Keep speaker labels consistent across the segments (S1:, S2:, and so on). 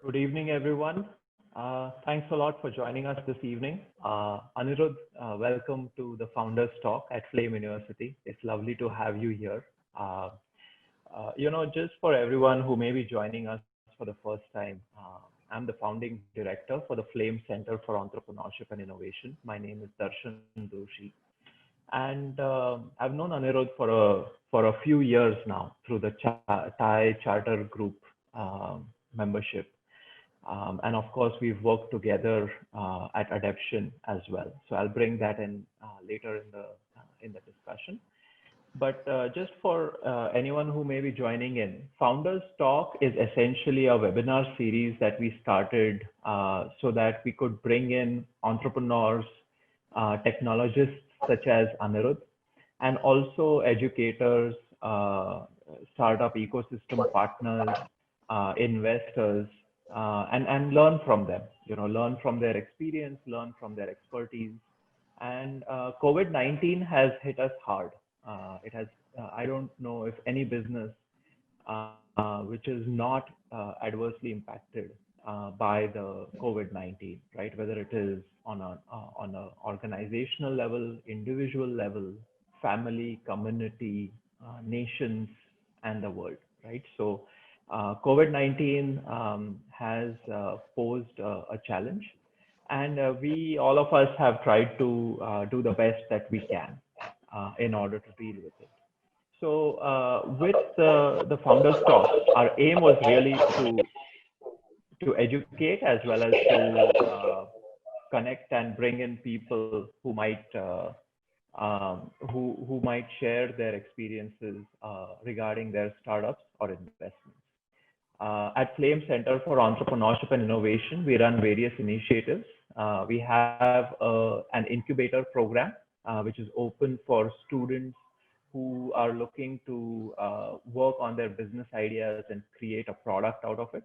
S1: Good evening, everyone. Thanks a lot for joining us this evening. Anirudh, welcome to the Founders Talk at Flame University. It's lovely to have you here. Uh, just for everyone who may be joining us for the first time, I'm the founding director for the Flame Center for Entrepreneurship and Innovation. My name is Darshan Doshi, and I've known Anirudh for a few years now through the Thai Charter Group membership. And of course, we've worked together at Adeption as well. So I'll bring that in later in the discussion. But just for anyone who may be joining in, Founders Talk is essentially a webinar series that we started so that we could bring in entrepreneurs, technologists such as Anirudh, and also educators, startup ecosystem partners, investors, and learn from them, learn from their experience, learn from their expertise. And COVID-19 has hit us hard. It has, I don't know if any business which is not adversely impacted by the COVID-19, right? Whether it is on a organizational level, individual level, family, community, nations, and the world, right? So COVID-19 has posed a challenge, and we, all of us, have tried to do the best that we can in order to deal with it. So with the Founders Talk, our aim was really to educate as well as to connect and bring in people who might who might share their experiences regarding their startups or investments. At Flame Center for Entrepreneurship and Innovation, we run various initiatives. We have an incubator program, which is open for students who are looking to work on their business ideas and create a product out of it.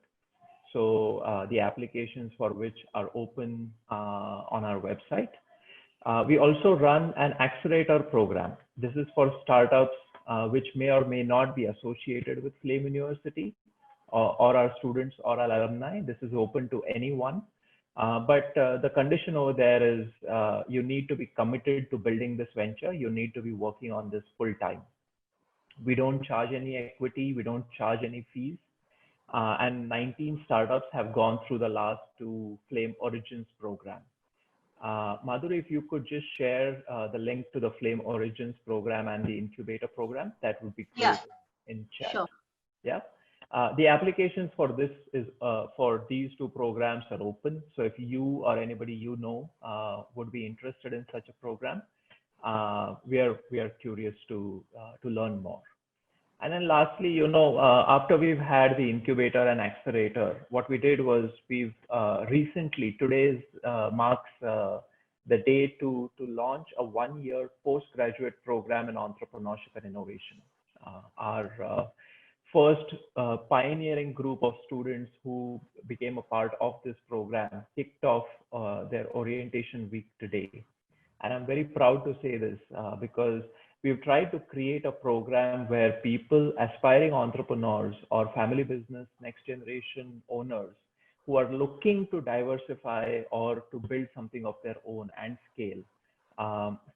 S1: So the applications for which are open on our website. We also run an accelerator program. This is for startups which may or may not be associated with Flame University, or our students or our alumni. This is open to anyone. But the condition over there is you need to be committed to building this venture. You need to be working on this full time. We don't charge any equity. We don't charge any fees. And 19 startups have gone through the last two Flame Origins program. Madhuri, if you could just share the link to the Flame Origins program and the incubator program, that would be great in chat.
S2: Sure.
S1: Yeah. The applications for this is for these two programs are open. So if you or anybody you know would be interested in such a program, we are curious to learn more. And then lastly, after we've had the incubator and accelerator, what we did was we've recently, today's marks the day to launch a one-year postgraduate program in entrepreneurship and innovation. Our first pioneering group of students who became a part of this program kicked off their orientation week today. And I'm very proud to say this because we've tried to create a program where people, aspiring entrepreneurs or family business, next generation owners who are looking to diversify or to build something of their own and scale,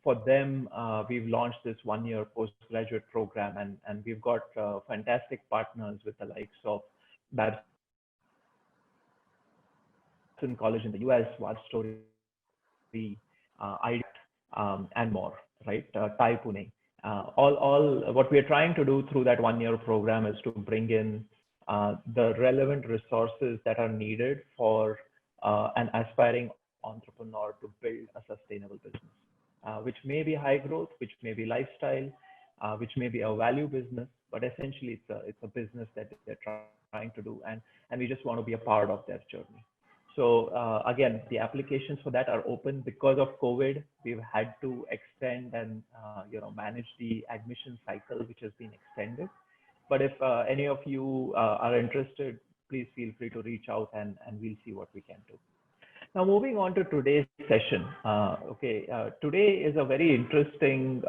S1: for them, we've launched this one-year postgraduate program, and we've got fantastic partners with the likes of Babson College in the US, Wall Story, and more, right? Thai Pune. All what we are trying to do through that one-year program is to bring in the relevant resources that are needed for an aspiring entrepreneur to build a sustainable business. Which may be high growth, which may be lifestyle, which may be a value business, but essentially it's a business that they're trying to do, and we just want to be a part of their journey. So again, the applications for that are open. Because of COVID, we've had to extend and manage the admission cycle, which has been extended. But if any of you are interested, please feel free to reach out, and we'll see what we can do. Now, moving on to today's session. Today is a very interesting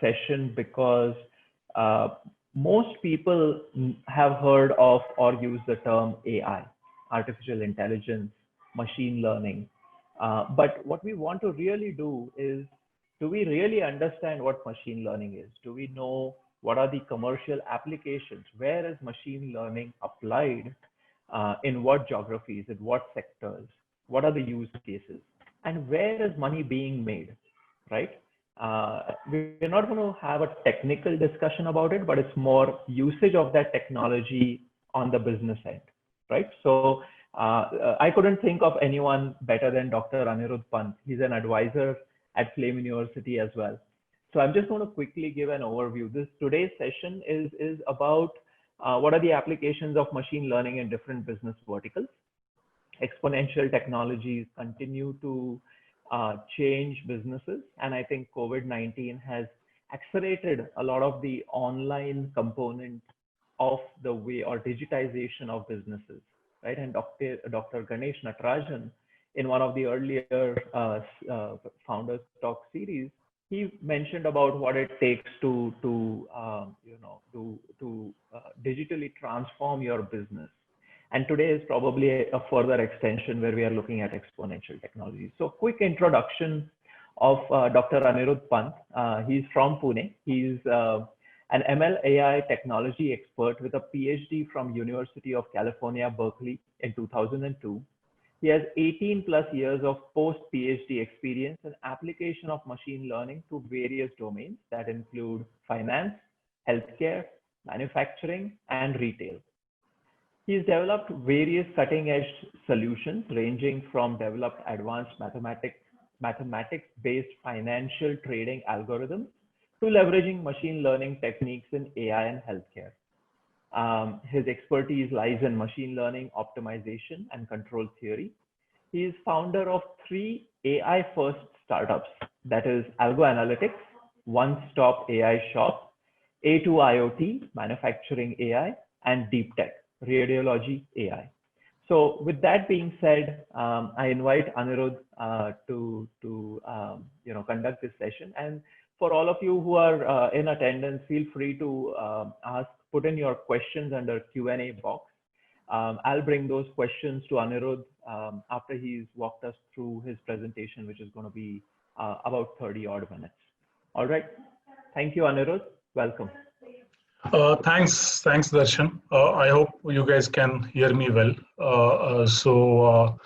S1: session because most people have heard of or use the term AI. artificial intelligence, machine learning. But what we want to really do is, do we really understand what machine learning is? Do we know what are the commercial applications? Where is machine learning applied? In what geographies, in what sectors? What are the use cases? And where is money being made, right? We're not going to have a technical discussion about it, but it's more usage of that technology on the business end, right? So I couldn't think of anyone better than Dr. Anirudh Pant. He's an advisor at Flame University as well. So I'm just going to quickly give an overview. Today's session is about what are the applications of machine learning in different business verticals. Exponential technologies continue to change businesses, and I think COVID-19 has accelerated a lot of the online component of the way or digitization of businesses, right? And Dr. Ganesh Natarajan, in one of the earlier Founders Talk series, he mentioned about what it takes to digitally transform your business. And today is probably a further extension where we are looking at exponential technology. So quick introduction of Dr. Anirudh Pant. He's from Pune. He's an ML AI technology expert with a PhD from University of California, Berkeley in 2002. He has 18 plus years of post-PhD experience in application of machine learning to various domains that include finance, healthcare, manufacturing, and retail. He's developed various cutting-edge solutions ranging from developed advanced mathematics-based financial trading algorithms to leveraging machine learning techniques in AI and healthcare. His expertise lies in machine learning, optimization, and control theory. He is founder of 3 AI-first startups, that is Algo Analytics, One Stop AI Shop, A2IoT, Manufacturing AI, and Deep Tech, Radiology AI. So with that being said, I invite Anirudh to conduct this session. And for all of you who are in attendance, feel free to put in your questions under Q&A box. I'll bring those questions to Anirudh after he's walked us through his presentation, which is going to be about 30 odd minutes. All right. Thank you, Anirudh. Welcome.
S2: Thanks, Darshan. I hope you guys can hear me well. So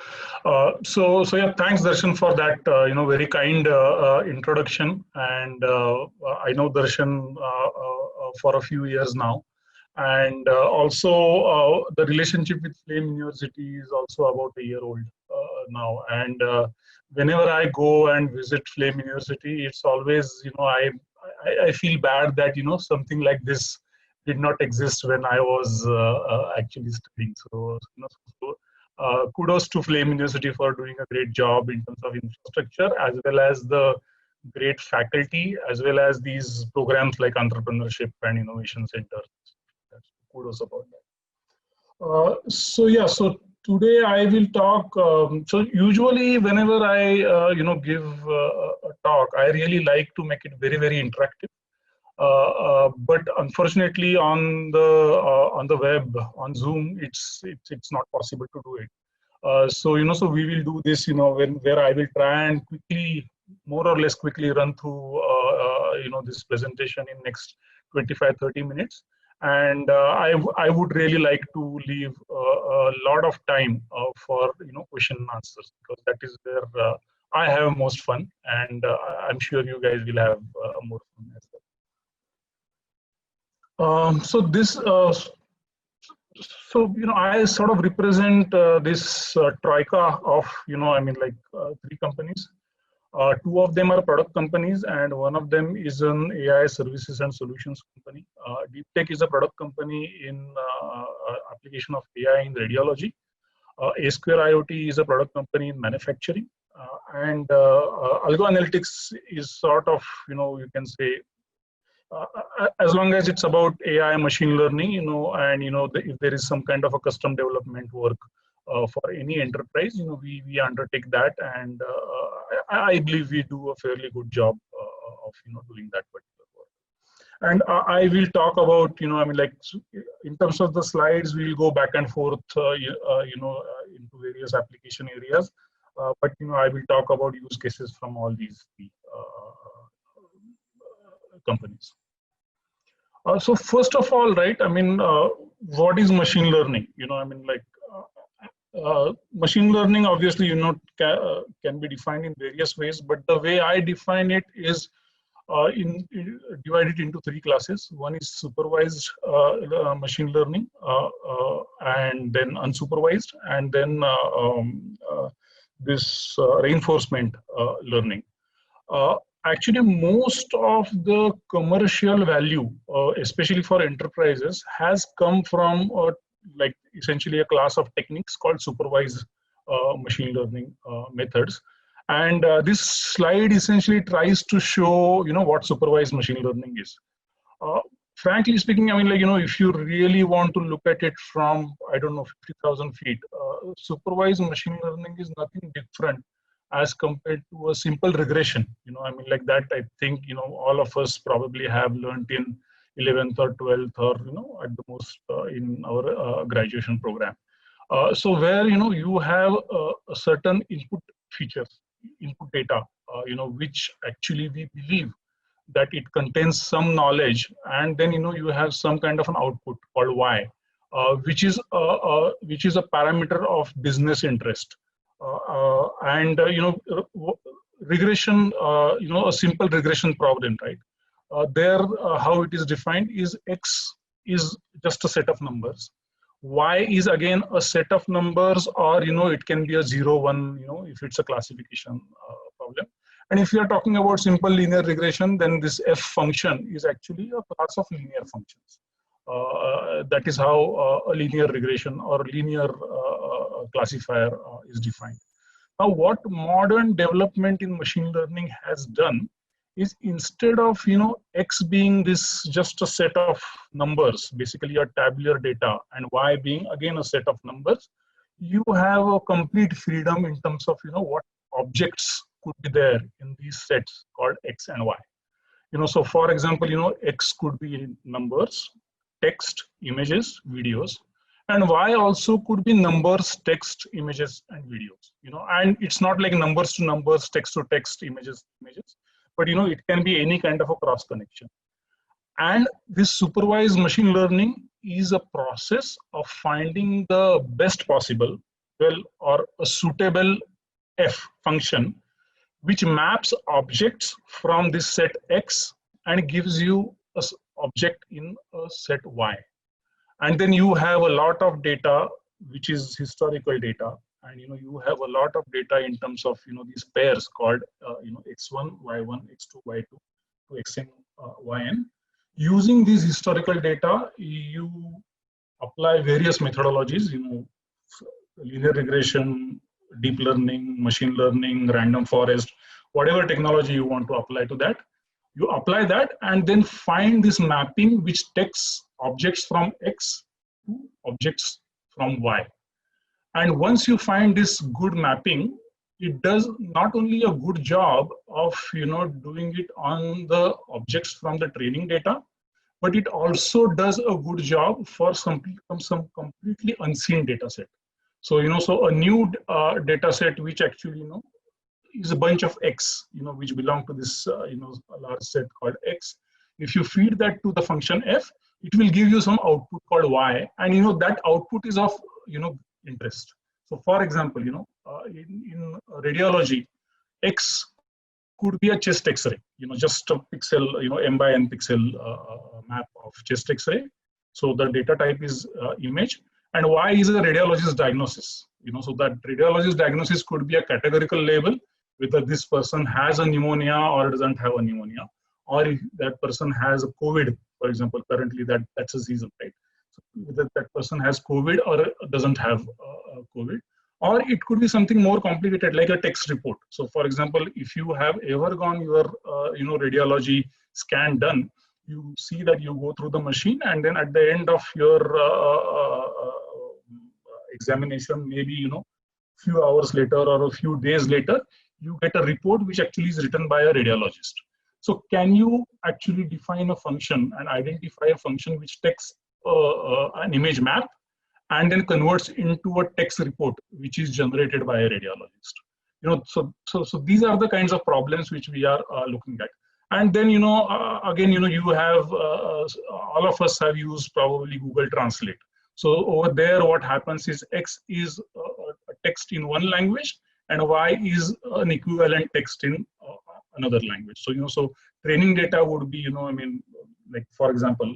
S2: yeah, thanks, Darshan, for that very kind introduction. And I know Darshan for a few years now, and also the relationship with Flame University is also about a year old now. And whenever I go and visit Flame University, it's always I feel bad that something like this did not exist when I was actually studying. So, kudos to Flame University for doing a great job in terms of infrastructure, as well as the great faculty, as well as these programs like entrepreneurship and innovation centers. Kudos about that. So today I will talk. So usually, whenever I give a talk, I really like to make it very, very interactive. But unfortunately, on the web, on Zoom, it's not possible to do it. So we will do this, where I will try and more or less quickly run through this presentation in next 25-30 minutes. And I would really like to leave a lot of time for question and answers, because that is where I have most fun, and I'm sure you guys will have more fun as well. So this, I sort of represent this troika of 3 companies. 2 of them are product companies, and one of them is an AI services and solutions company. Deep Tech is a product company in application of AI in radiology. A2IoT is a product company in manufacturing. And Algo Analytics is sort of, you can say, as long as it's about AI machine learning, and if there is some kind of a custom development work for any enterprise, we undertake that, and I believe we do a fairly good job of doing that particular work. And I will talk about in terms of the slides, we'll go back and forth, into various application areas. But I will talk about use cases from all these three companies. So first of all, right? I mean, what is machine learning? Machine learning, obviously, can be defined in various ways. But the way I define it is divided into three classes. One is supervised machine learning, and then unsupervised, and then this reinforcement learning. Actually, most of the commercial value, especially for enterprises, has come from like essentially a class of techniques called supervised machine learning methods. And this slide essentially tries to show, what supervised machine learning is. Frankly speaking, if you really want to look at it from, 50,000 feet, supervised machine learning is nothing different as compared to a simple regression. That I think, all of us probably have learned in 11th or 12th or, at the most in our graduation program. So where, you have a certain input features, input data, which actually we believe that it contains some knowledge, and then, you have some kind of an output called Y, which is a parameter of business interest. Regression, a simple regression problem, right? How it is defined is X is just a set of numbers. Y is again a set of numbers, or, it can be a 0, 1, if it's a classification problem. And if you are talking about simple linear regression, then this F function is actually a class of linear functions. That is how a linear regression or linear classifier is defined. Now, what modern development in machine learning has done is, instead of X being this just a set of numbers, basically a tabular data, and Y being again a set of numbers, you have a complete freedom in terms of what objects could be there in these sets called X and Y. So for example, X could be numbers, text, images, videos, and Y also could be numbers, text, images, and videos. And it's not like numbers to numbers, text to text, images, but it can be any kind of a cross connection. And this supervised machine learning is a process of finding the best possible, or a suitable F function, which maps objects from this set X and gives you an object in a set Y. And then you have a lot of data, which is historical data. And you have a lot of data in terms of these pairs called X1, Y1, X2, Y2 to Xn, Yn. Using these historical data, you apply various methodologies, linear regression, deep learning, machine learning, random forest, whatever technology you want to apply to that. You apply that and then find this mapping which takes objects from X to objects from Y. And once you find this good mapping, it does not only a good job of doing it on the objects from the training data, but it also does a good job for some completely unseen data set. So so a new data set which actually is a bunch of X, which belong to this a large set called X. If you feed that to the function F, it will give you some output called Y, and that output is of interest. So for example, in radiology, X could be a chest X-ray, just a pixel, M by N pixel map of chest X-ray. So the data type is image, and Y is a radiologist diagnosis. So that radiologist diagnosis could be a categorical label, whether this person has a pneumonia or doesn't have a pneumonia, or if that person has a COVID, for example, currently that's a season, right? So whether that person has COVID or doesn't have COVID, or it could be something more complicated like a text report. So for example, if you have ever gone your radiology scan done, you see that you go through the machine, and then at the end of your examination, maybe few hours later or a few days later, you get a report which actually is written by a radiologist. So can you actually define a function and identify a function which takes an image map and then converts into a text report, which is generated by a radiologist. So these are the kinds of problems which we are looking at. And then, again, you have, all of us have used probably Google Translate. So over there, what happens is X is a text in one language and Y is an equivalent text in another language. So, so training data would be, like, for example,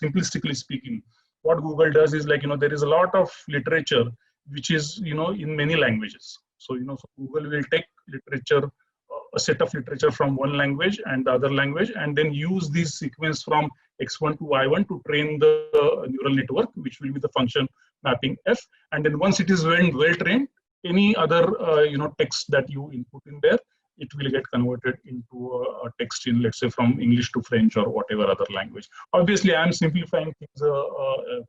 S2: simplistically speaking, what Google does is, like, there is a lot of literature which is, in many languages. So, so Google will take literature, a set of literature from one language and the other language, and then use this sequence from X1 to Y1 to train the neural network, which will be the function mapping F. And then once it is well trained, any other text that you input in there, it will get converted into a text in, let's say, from English to French or whatever other language. Obviously, I'm simplifying things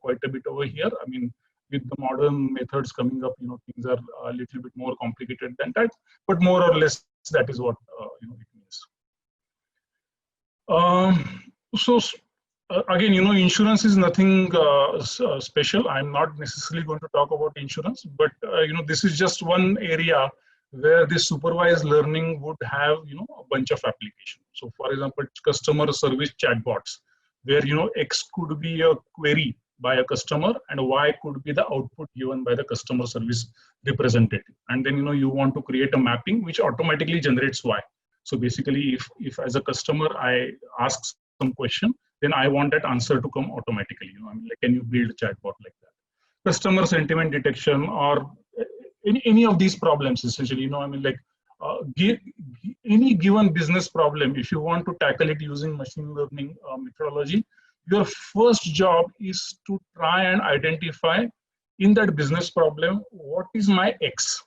S2: quite a bit over here. I mean, with the modern methods coming up, things are a little bit more complicated than that, but more or less that is what it means. Again, insurance is nothing special. I'm not necessarily going to talk about insurance, but this is just one area where this supervised learning would have a bunch of applications. So, for example, customer service chatbots, where X could be a query by a customer and Y could be the output given by the customer service representative. And then you want to create a mapping which automatically generates Y. So basically, if as a customer I ask some question, then I want that answer to come automatically. Like, can you build a chatbot like that? Customer sentiment detection or any of these problems, essentially. Any given business problem, if you want to tackle it using machine learning methodology, your first job is to try and identify in that business problem, what is my X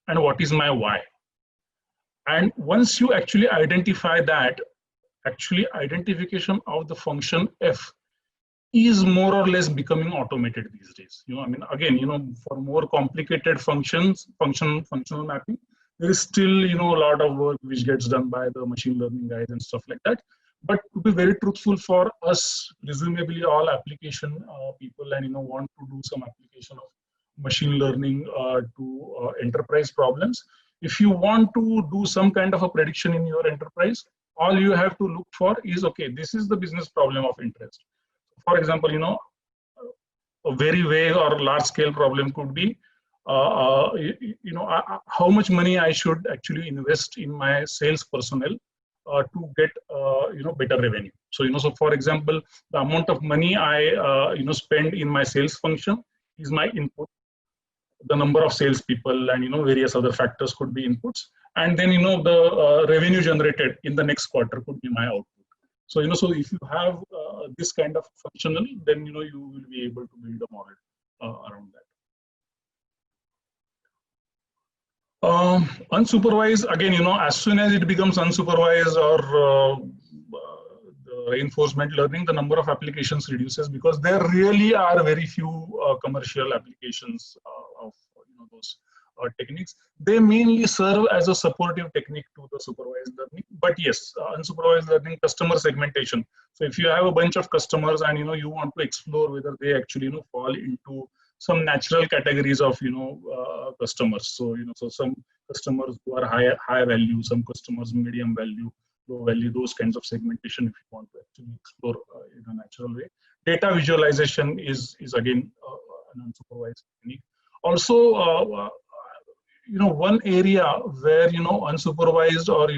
S2: and what is my Y. And once you actually identify that, identification of the function F is more or less becoming automated these days. Again, for more complicated functional mapping, there is still, a lot of work which gets done by the machine learning guys and stuff like that. But to be very truthful, for us, presumably all application people, and want to do some application of machine learning to enterprise problems. If you want to do some kind of a prediction in your enterprise, all you have to look for is, okay, this is the business problem of interest. For example, a very vague or large scale problem could be, how much money I should actually invest in my sales personnel to get better revenue. So for example, the amount of money I spend in my sales function is my input. The number of sales people and various other factors could be inputs, and then the revenue generated in the next quarter could be my output. So so if you have this kind of functional, then you will be able to build a model around that. Unsupervised, again, as soon as it becomes unsupervised or the reinforcement learning, the number of applications reduces, because there really are very few commercial applications of those techniques. They mainly serve as a supportive technique to the supervised learning. But yes, unsupervised learning, customer segmentation. So if you have a bunch of customers and you want to explore whether they actually fall into some natural categories of customers. So so some customers who are high value, some customers medium value, low value, those kinds of segmentation if you want to actually explore in a natural way. Data visualization is again an unsupervised technique. Also, one area where unsupervised, or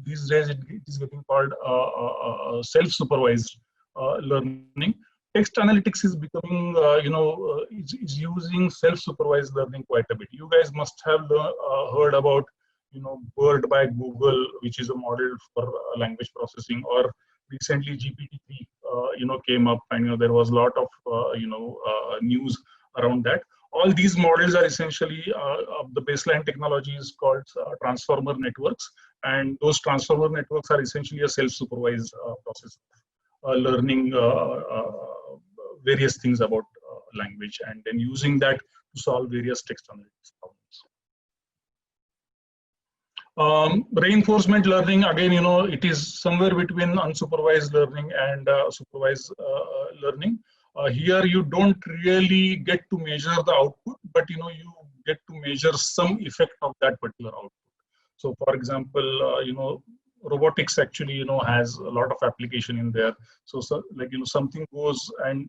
S2: these days it is getting called self-supervised learning. Text analytics is becoming, is using self-supervised learning quite a bit. You guys must have heard about, BERT by Google, which is a model for language processing, or recently GPT-3, came up, and there was a lot of, news around that. All these models are essentially the baseline technology is called transformer networks, and those transformer networks are essentially a self-supervised process learning various things about language, and then using that to solve various text analytics problems. Reinforcement learning, again, it is somewhere between unsupervised learning and supervised learning. Here you don't really get to measure the output, but you get to measure some effect of that particular output. So, for example, robotics actually has a lot of application in there. So like something goes and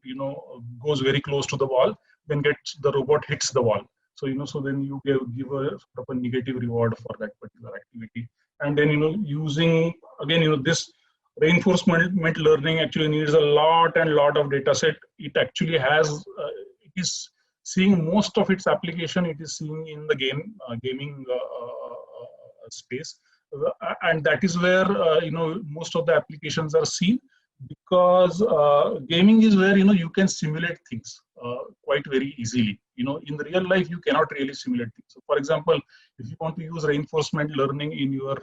S2: goes very close to the wall, then the robot hits the wall. So so then you give a sort of a negative reward for that particular activity. And then using again this reinforcement learning actually needs a lot of data set. It actually has it is seeing most of its application. It is seeing in the gaming space, and that is where most of the applications are seen, because gaming is where you can simulate things quite very easily. In the real life you cannot really simulate things. So for example, if you want to use reinforcement learning in your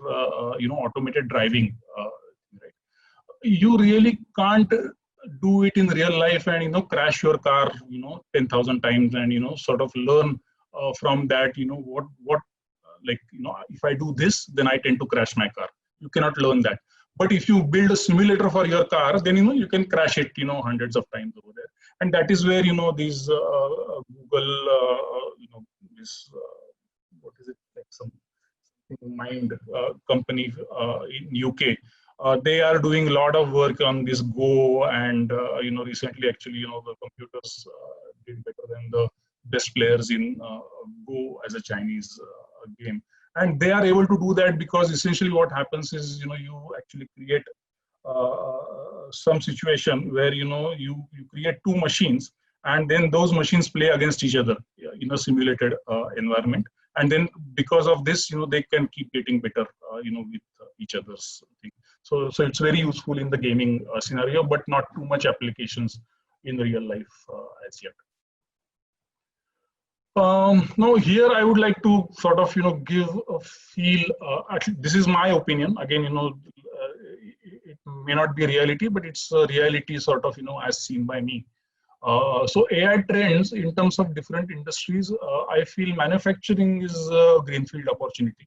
S2: automated driving, right, you really can't do it in real life and crash your car 10,000 times and sort of learn from that what like if I do this, then I tend to crash my car. You cannot learn that. But if you build a simulator for your car, then you can crash it hundreds of times over there. And that is where these Google this what is it, like some Mind company in UK. They are doing a lot of work on this Go, and recently actually the computers did better than the best players in Go as a Chinese game. And they are able to do that because essentially what happens is you actually create some situation where you create two machines, and then those machines play against each other in a simulated environment. And then because of this they can keep getting better with each other's thing. So it's very useful in the gaming scenario, but not too much applications in real life as yet. Now here I would like to sort of give a feel. Actually, this is my opinion. Again, it may not be reality, but it's a reality sort of as seen by me. So AI trends in terms of different industries, I feel manufacturing is a greenfield opportunity.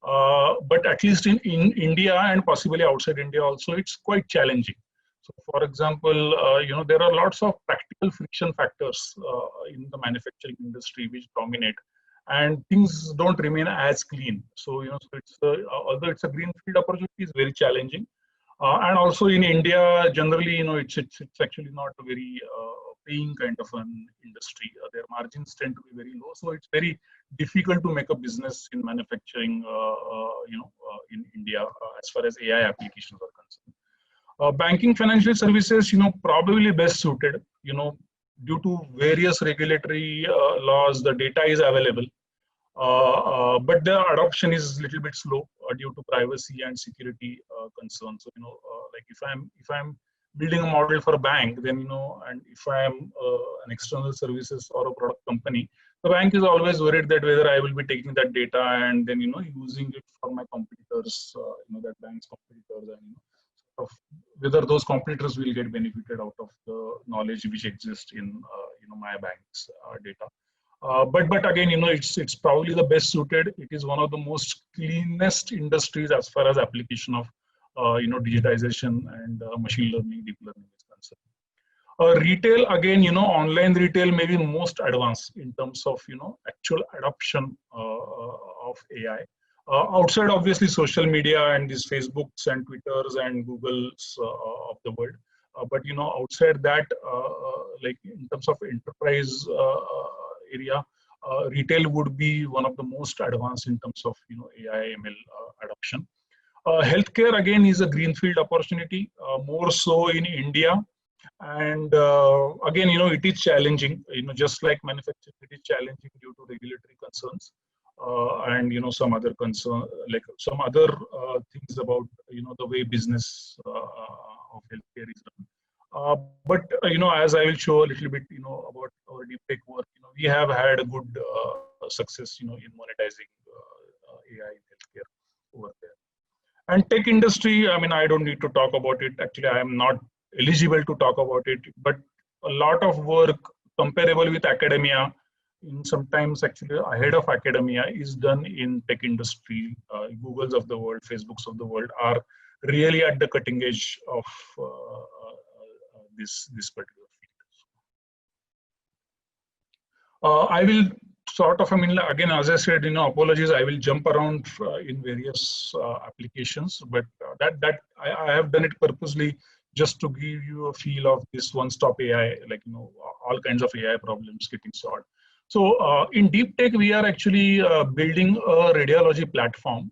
S2: But at least in India and possibly outside India also, it's quite challenging. So for example, there are lots of practical friction factors in the manufacturing industry which dominate, and things don't remain as clean. So, so it's although it's a greenfield opportunity, it's very challenging. And also in India, generally, it's actually not a very paying kind of an industry. Their margins tend to be very low, so it's very difficult to make a business in manufacturing, in India as far as AI applications are concerned. Banking, financial services, probably best suited. Due to various regulatory laws, the data is available. But the adoption is a little bit slow due to privacy and security concerns. So, like if I'm building a model for a bank, then and if I am an external services or a product company, the bank is always worried that whether I will be taking that data and then using it for my competitors, that bank's competitors, and whether those competitors will get benefited out of the knowledge which exists in my bank's data. But again, it's probably the best suited. It is one of the most cleanest industries as far as application of digitization and machine learning, deep learning is concerned. Retail, again, online retail may be most advanced in terms of actual adoption of AI. Outside, obviously, social media and these Facebooks and Twitters and Googles of the world. But outside that, like in terms of enterprise area, retail would be one of the most advanced in terms of AI ML adoption. Healthcare again is a greenfield opportunity, more so in India, and again it is challenging. Just like manufacturing, it is challenging due to regulatory concerns and some other concern, like some other things about the way business of healthcare is done. But as I will show a little bit about our deep tech work, we have had a good success in monetizing AI in healthcare over there. And tech industry, I mean, I don't need to talk about it. Actually, I am not eligible to talk about it, but a lot of work comparable with academia, sometimes actually ahead of academia, is done in tech industry. Googles of the world, Facebooks of the world are really at the cutting edge of this particular field. I will sort of, I mean, again, as I said, apologies, I will jump around in various applications, but that I have done it purposely just to give you a feel of this one-stop AI, like, all kinds of AI problems getting solved. So in Deep Tech, we are actually building a radiology platform.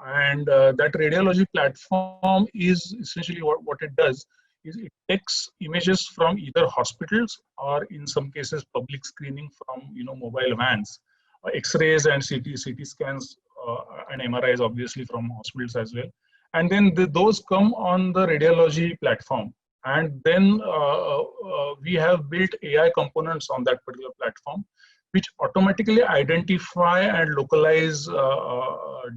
S2: And that radiology platform is essentially what it does is it takes images from either hospitals or in some cases public screening from mobile vans, X-rays and CT scans and MRIs obviously from hospitals as well, and then those come on the radiology platform, and then we have built AI components on that particular platform which automatically identify and localize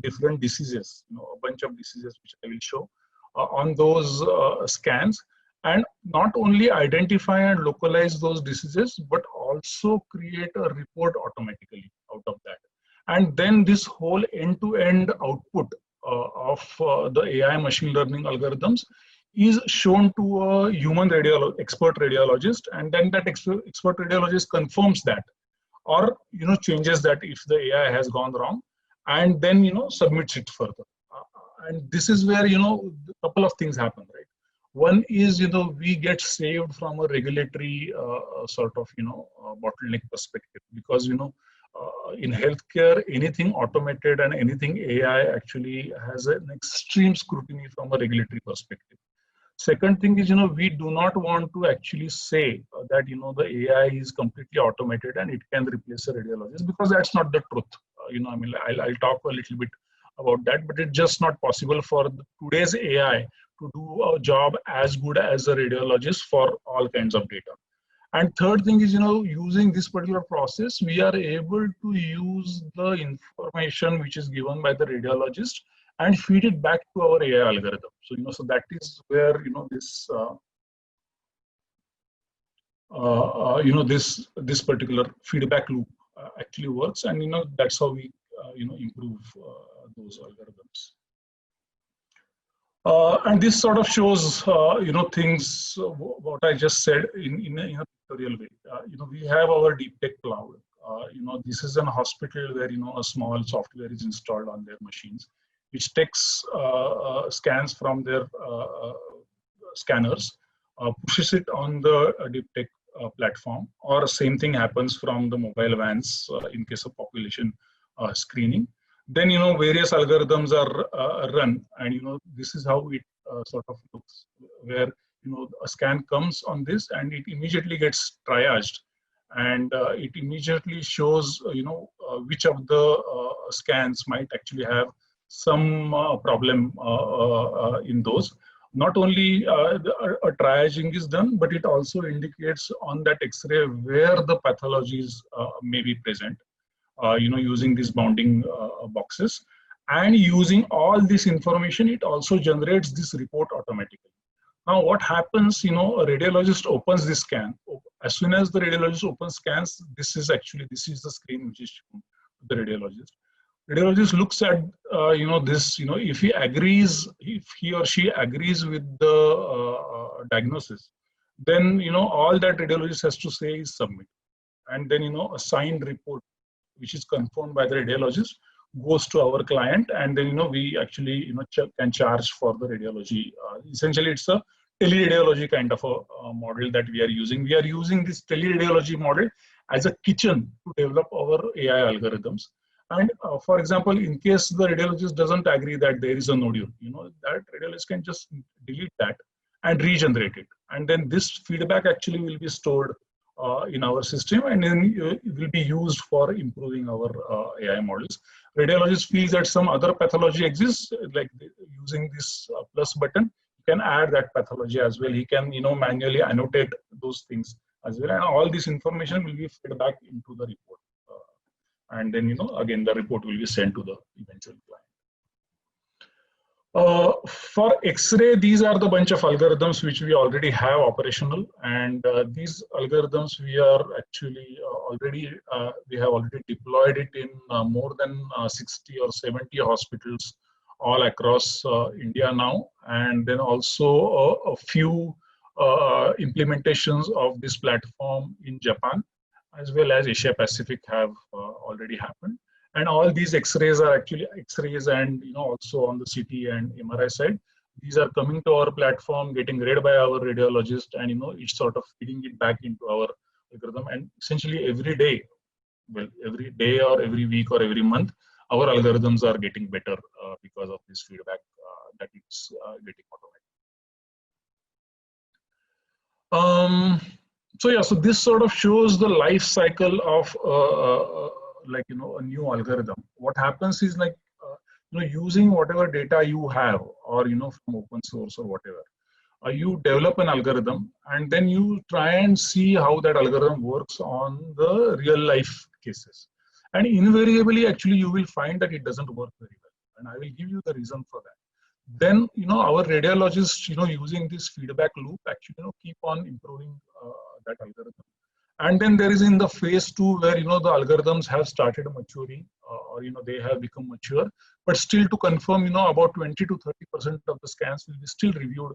S2: different diseases, a bunch of diseases which I will show on those scans, and not only identify and localize those diseases, but also create a report automatically out of that. And then this whole end-to-end output of the AI machine learning algorithms is shown to a human expert radiologist, and then that expert radiologist confirms that, or changes that if the AI has gone wrong, and then submits it further. And this is where a couple of things happen, right? One is we get saved from a regulatory sort of bottleneck perspective, because in healthcare anything automated and anything AI actually has an extreme scrutiny from a regulatory perspective. Second thing is, we do not want to actually say that, the AI is completely automated and it can replace a radiologist, because that's not the truth. I mean, I'll talk a little bit about that, but it's just not possible for today's AI to do a job as good as a radiologist for all kinds of data. And third thing is, using this particular process, we are able to use the information which is given by the radiologist and feed it back to our AI algorithm. So, so that is where, this particular feedback loop actually works. And, that's how we, improve those algorithms. And this sort of shows, things, what I just said in a pictorial way. We have our Deep Tech cloud. This is an hospital where, a small software is installed on their machines, which takes scans from their scanners, pushes it on the Deep Tech platform, or same thing happens from the mobile vans in case of population screening. Then, various algorithms are run, and, this is how it sort of looks, where, a scan comes on this and it immediately gets triaged, and it immediately shows, which of the scans might actually have some problem in those. Not only a triaging is done, but it also indicates on that X-ray where the pathologies may be present, using these bounding boxes. And using all this information, it also generates this report automatically. Now, what happens, a radiologist opens this scan. As soon as the radiologist opens scans, this is the screen which is shown to the radiologist. Radiologist looks at, this, if he or she agrees with the diagnosis, then, all that radiologist has to say is submit. And then, a signed report, which is confirmed by the radiologist, goes to our client, and then, we actually, can charge for the radiology. Essentially, it's a teleradiology kind of a model that we are using. We are using this teleradiology model as a kitchen to develop our AI algorithms. And for example, in case the radiologist doesn't agree that there is a nodule, that radiologist can just delete that and regenerate it. And then this feedback actually will be stored in our system, and then it will be used for improving our AI models. Radiologist feels that some other pathology exists, like using this plus button, you can add that pathology as well. He can, manually annotate those things as well. And all this information will be fed back into the report. And then, again, the report will be sent to the eventual client. For X-ray, these are the bunch of algorithms which we already have operational, and these algorithms we are actually we have already deployed it in more than 60 or 70 hospitals all across India now, and then also a few implementations of this platform in Japan. as well as Asia Pacific have already happened. And all these X-rays are actually X-rays, and also on the CT and MRI side, these are coming to our platform, getting read by our radiologist, and each sort of feeding it back into our algorithm. And essentially every day, well, every day or every week or every month, our algorithms are getting better because of this feedback that it's getting automated. So yeah, so this sort of shows the life cycle of a new algorithm. What happens is using whatever data you have, or from open source or whatever, you develop an algorithm, and then you try and see how that algorithm works on the real life cases. And invariably, actually, you will find that it doesn't work very well. And I will give you the reason for that. Then, our radiologists, using this feedback loop, actually, keep on improving that algorithm. And then there is in the phase 2 where, the algorithms have started maturing, or, they have become mature, but still to confirm, about 20 to 30% of the scans will be still reviewed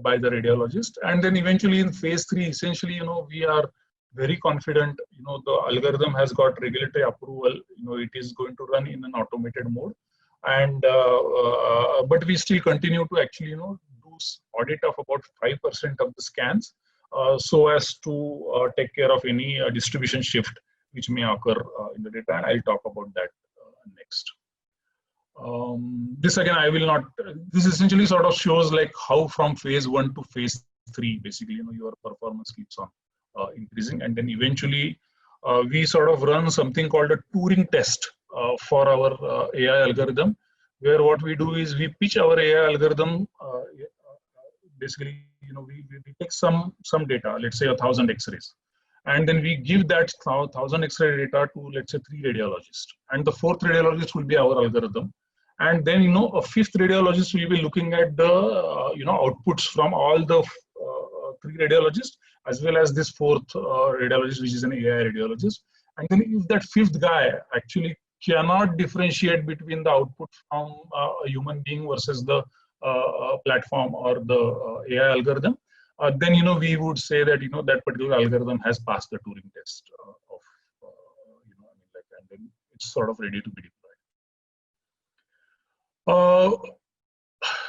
S2: by the radiologist. And then eventually in phase 3, essentially, we are very confident, the algorithm has got regulatory approval, it is going to run in an automated mode. And but we still continue to actually do audit of about 5% of the scans, so as to take care of any distribution shift which may occur in the data, and I'll talk about that next. This again, I will not. This essentially sort of shows like how from phase 1 to phase 3, basically, your performance keeps on increasing, and then eventually we sort of run something called a Turing test for our AI algorithm, where what we do is we pitch our AI algorithm. Basically, we take some data, let's say 1,000 X-rays, and then we give that 1,000 X-ray data to, let's say, 3 radiologists, and the 4th radiologist will be our algorithm. And then, a 5th radiologist will be looking at the, outputs from all the 3 radiologists, as well as this 4th radiologist, which is an AI radiologist. And then if that 5th guy actually cannot differentiate between the output from a human being versus the platform or the AI algorithm, then, we would say that, that particular algorithm has passed the Turing test and then it's sort of ready to be deployed.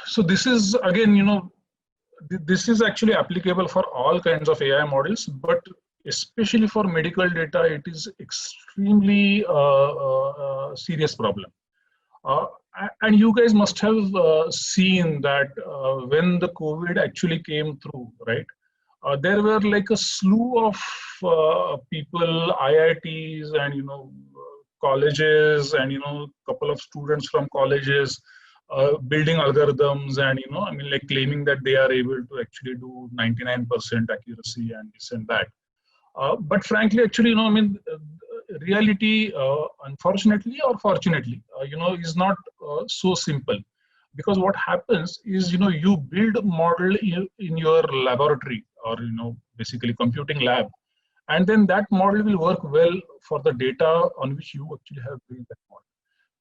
S2: So this is again, this is actually applicable for all kinds of AI models, but especially for medical data, it is extremely serious problem. And you guys must have seen that when the COVID actually came through, right? There were like a slew of people, IITs and colleges, and couple of students from colleges building algorithms, and like claiming that they are able to actually do 99% accuracy and this and that. But frankly, actually, reality, unfortunately or fortunately, is not so simple. Because what happens is, you build a model in your laboratory, or, basically computing lab, and then that model will work well for the data on which you actually have built that model.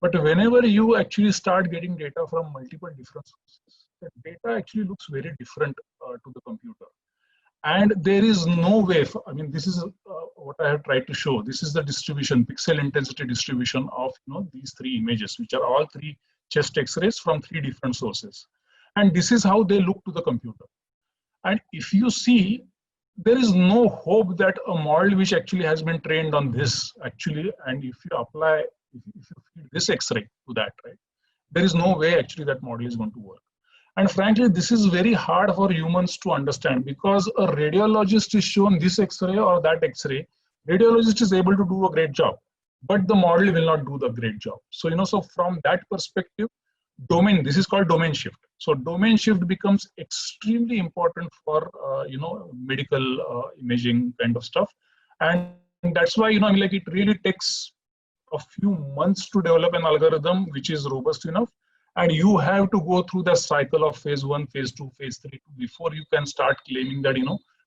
S2: But whenever you actually start getting data from multiple different sources, the data actually looks very different to the computer. And there is no way, this is what I have tried to show. This is the distribution, pixel intensity distribution of these 3 images, which are all 3 chest X-rays from 3 different sources. And this is how they look to the computer. And if you see, there is no hope that a model which actually has been trained on this actually, and if you apply, if you feed this X-ray to that, right, there is no way actually that model is going to work. And frankly, this is very hard for humans to understand, because a radiologist is shown this X-ray or that X-ray, radiologist is able to do a great job, but the model will not do the great job. So, so from that perspective, this is called domain shift. So domain shift becomes extremely important for, medical imaging kind of stuff. And that's why, it really takes a few months to develop an algorithm which is robust enough. And you have to go through the cycle of phase 1, phase 2, phase 3 before you can start claiming that,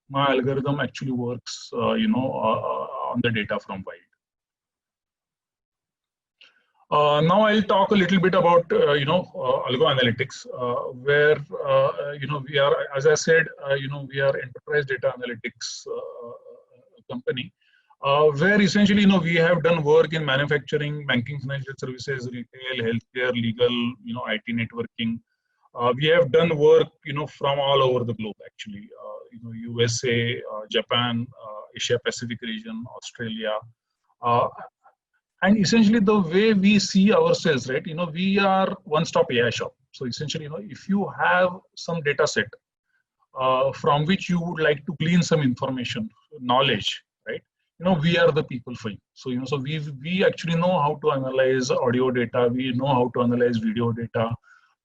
S2: my algorithm actually works, on the data from wide. Now I'll talk a little bit about, algo analytics, where, we are, as I said, we are enterprise data analytics company. where essentially, we have done work in manufacturing, banking, financial services, retail, healthcare, legal, IT networking. We have done work, from all over the globe, actually. USA, Japan, Asia Pacific region, Australia. Uh, and essentially the way we see ourselves, right, we are one-stop AI shop. So essentially, if you have some data set from which you would like to glean some information, knowledge, right? We are the people for you. So, so we actually know how to analyze audio data. We know how to analyze video data,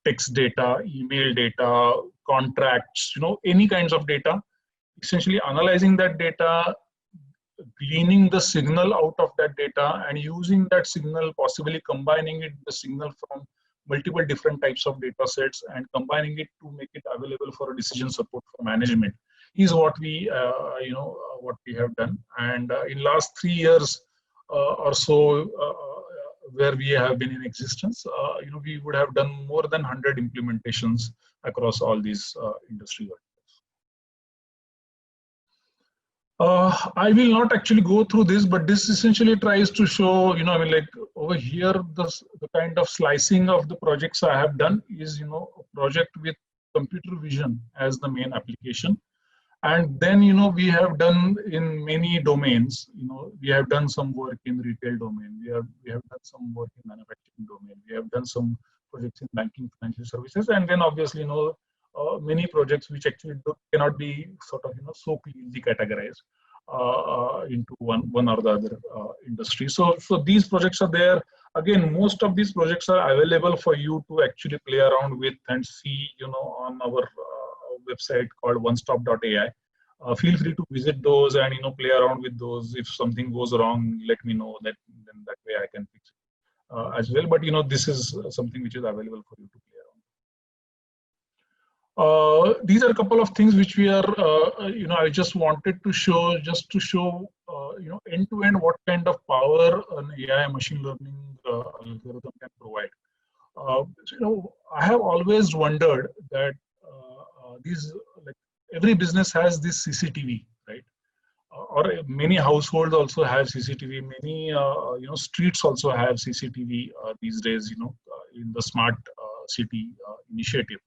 S2: text data, email data, contracts, any kinds of data. Essentially analyzing that data, gleaning the signal out of that data and using that signal, possibly combining it, the signal from multiple different types of data sets and combining it to make it available for a decision support for management is what we, what we have done. And in last 3 years or so, where we have been in existence, we would have done more than 100 implementations across all these industry verticals. I will not actually go through this, but this essentially tries to show, like over here, the kind of slicing of the projects I have done is, a project with computer vision as the main application. And then, we have done in many domains, we have done some work in retail domain. We have done some work in manufacturing domain. We have done some projects in banking, financial services. And then obviously, many projects which actually cannot be sort of, so clearly categorized into one or the other industry. So these projects are there. Again, most of these projects are available for you to actually play around with and see, on our website called onestop.ai. Feel free to visit those and play around with those. If something goes wrong, let me know. Then that way I can fix it as well. But this is something which is available for you to play around. These are a couple of things which we are, I just wanted to show, end to end what kind of power an AI machine learning algorithm can provide. I have always wondered that these, like every business has this CCTV, right? Or many households also have CCTV. Many, streets also have CCTV these days, in the smart city initiative.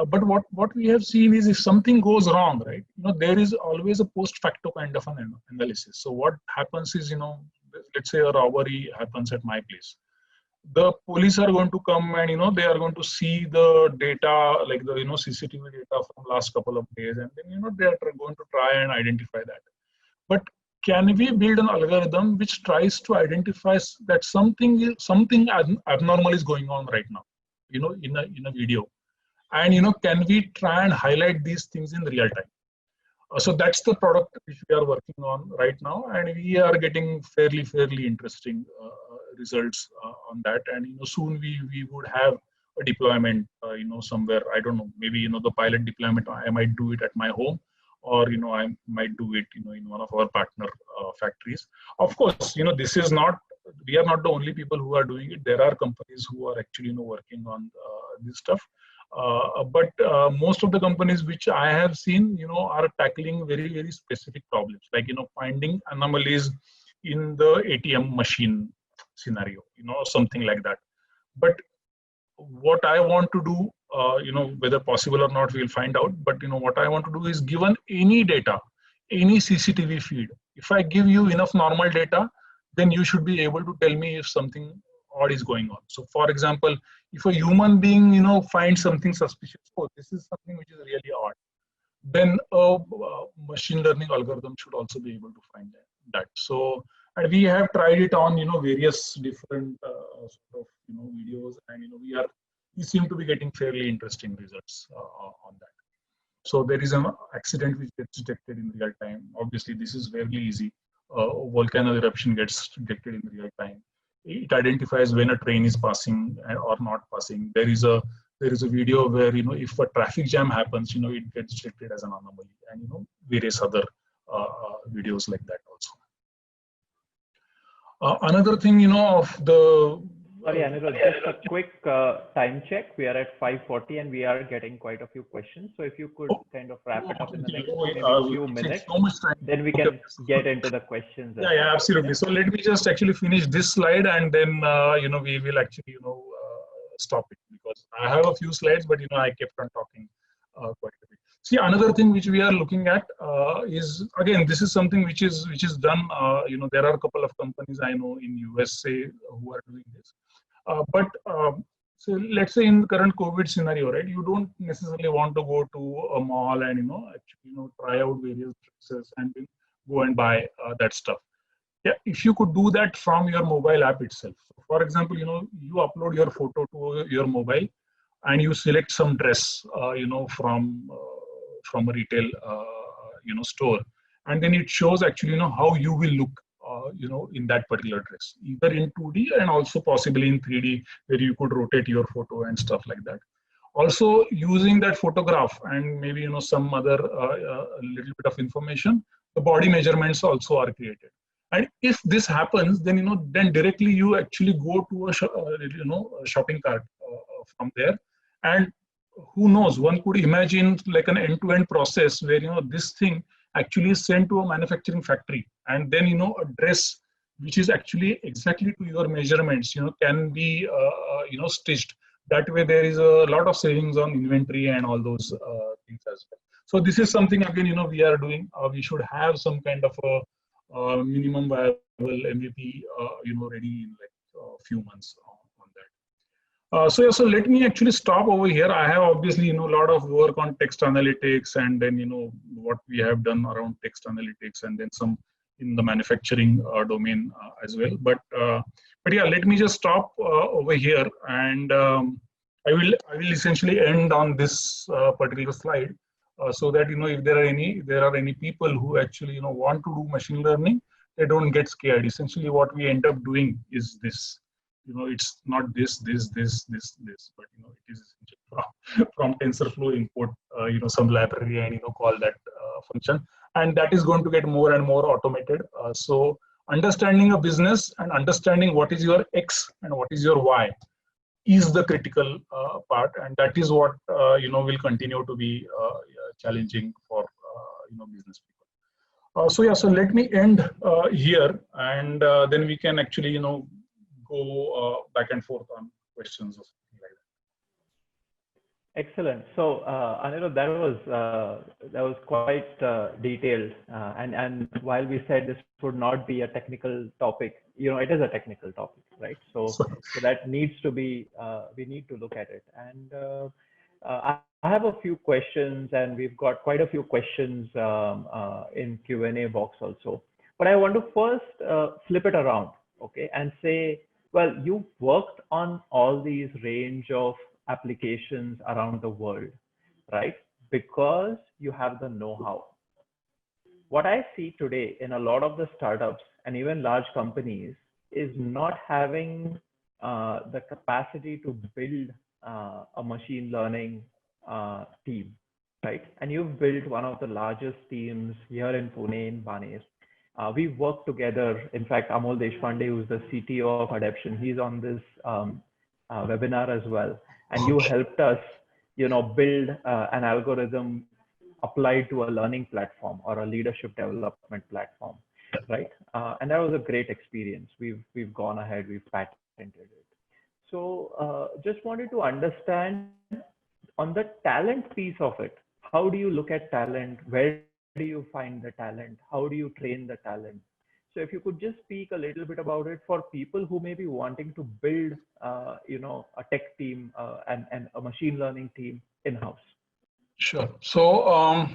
S2: But what we have seen is if something goes wrong, right, there is always a post facto kind of an analysis. So what happens is, let's say a robbery happens at my place. The police are going to come and, they are going to see the data, like the, CCTV data from last couple of days. And then, they are going to try and identify that. But can we build an algorithm which tries to identify that something abnormal is going on right now, in a video? And, can we try and highlight these things in real time? So that's the product which we are working on right now, and we are getting fairly interesting results on that. And soon we would have a deployment, somewhere. I don't know, maybe the pilot deployment. I might do it at my home, or I might do it in one of our partner factories. Of course, this is not. We are not the only people who are doing it. There are companies who are actually working on this stuff. But most of the companies which I have seen, are tackling very specific problems, like finding anomalies in the ATM machine scenario, something like that. But what I want to do, whether possible or not, we'll find out. But what I want to do is, given any data, any CCTV feed, if I give you enough normal data, then you should be able to tell me if something odd is going on. So, for example, if a human being, finds something suspicious, oh, this is something which is really odd, then a machine learning algorithm should also be able to find that. So, and we have tried it on, various different sort of, videos, and we seem to be getting fairly interesting results on that. So there is an accident which gets detected in real time. Obviously, this is very easy. Volcano eruption gets detected in real time. It identifies when a train is passing or not passing. There is a video where if a traffic jam happens, it gets detected as an anomaly, and various other videos like that also. Another thing of the
S1: Sorry, Anirudh, just a quick time check. We are at 5:40 and we are getting quite a few questions. So if you could kind of wrap it up in the next maybe few minutes,
S2: so much time.
S1: then we can get into the questions.
S2: Yeah, absolutely. So let me just actually finish this slide, and then we will actually stop it, because I have a few slides, but I kept on talking quite a bit. See, another thing which we are looking at is, again, this is something which is done. There are a couple of companies I know in USA who are doing this. So let's say in the current COVID scenario, right? You don't necessarily want to go to a mall and actually try out various dresses and then go and buy that stuff. Yeah, if you could do that from your mobile app itself. For example, you upload your photo to your mobile, and you select some dress, from a retail, store, and then it shows actually, how you will look, in that particular dress, either in 2D and also possibly in 3D, where you could rotate your photo and stuff like that. Also, using that photograph and maybe some other little bit of information, the body measurements also are created. And if this happens, then then directly you actually go to a shopping cart from there, and who knows, one could imagine like an end-to-end process where this thing actually is sent to a manufacturing factory, and then a dress which is actually exactly to your measurements can be stitched. That way there is a lot of savings on inventory and all those things as well. So this is something, again, we are doing. We should have some kind of a minimum viable MVP ready in like a few months on that. So let me actually stop over here. I have obviously a lot of work on text analytics, and then what we have done around text analytics, and then some in the manufacturing domain as well. But yeah, let me just stop over here, and I will essentially end on this particular slide, so that if there are any people who actually want to do machine learning, they don't get scared. Essentially, what we end up doing is this. It's not this, but it is essentially from TensorFlow import, some library, and call that function, and that is going to get more and more automated. So understanding a business and understanding what is your X and what is your Y is the critical part, and that is what will continue to be challenging for business people. So let me end here, and then we can actually go back and forth on questions or something like that.
S1: Excellent. So Anirudh, that was quite detailed, and while we said this would not be a technical topic, it is a technical topic, right? So that needs to be, we need to look at it. And I have a few questions, and we've got quite a few questions in Q&A box also. But I want to first flip it around, okay, and say, well, you worked on all these range of applications around the world, right? Because you have the know-how. What I see today in a lot of the startups and even large companies is not having the capacity to build a machine learning team, right? And you've built one of the largest teams here in Pune, in Banes. We work together. In fact, Amol Deshpande, who's the CTO of Adaption, he's on this webinar as well. And you helped us, build an algorithm applied to a learning platform or a leadership development platform, right? And that was a great experience. We've gone ahead, we've patented it. So just wanted to understand on the talent piece of it. How do you look at talent? Where do you find the talent? How do you train the talent? So if you could just speak a little bit about it for people who may be wanting to build, a tech team and a machine learning team in-house.
S2: Sure. So,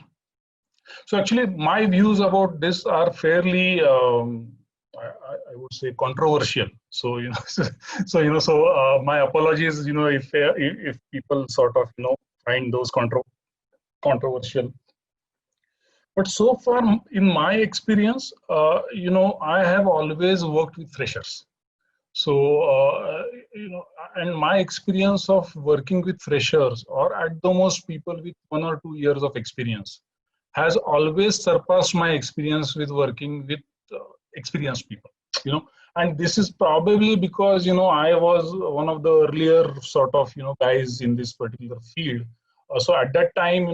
S2: so actually, my views about this are fairly, I would say, controversial. So my apologies, if people sort of find those controversial. But so far, in my experience, I have always worked with freshers. So, and my experience of working with freshers, or at the most people with 1 or 2 years of experience, has always surpassed my experience with working with experienced people. And this is probably because, I was one of the earlier sort of, guys in this particular field. So at that time,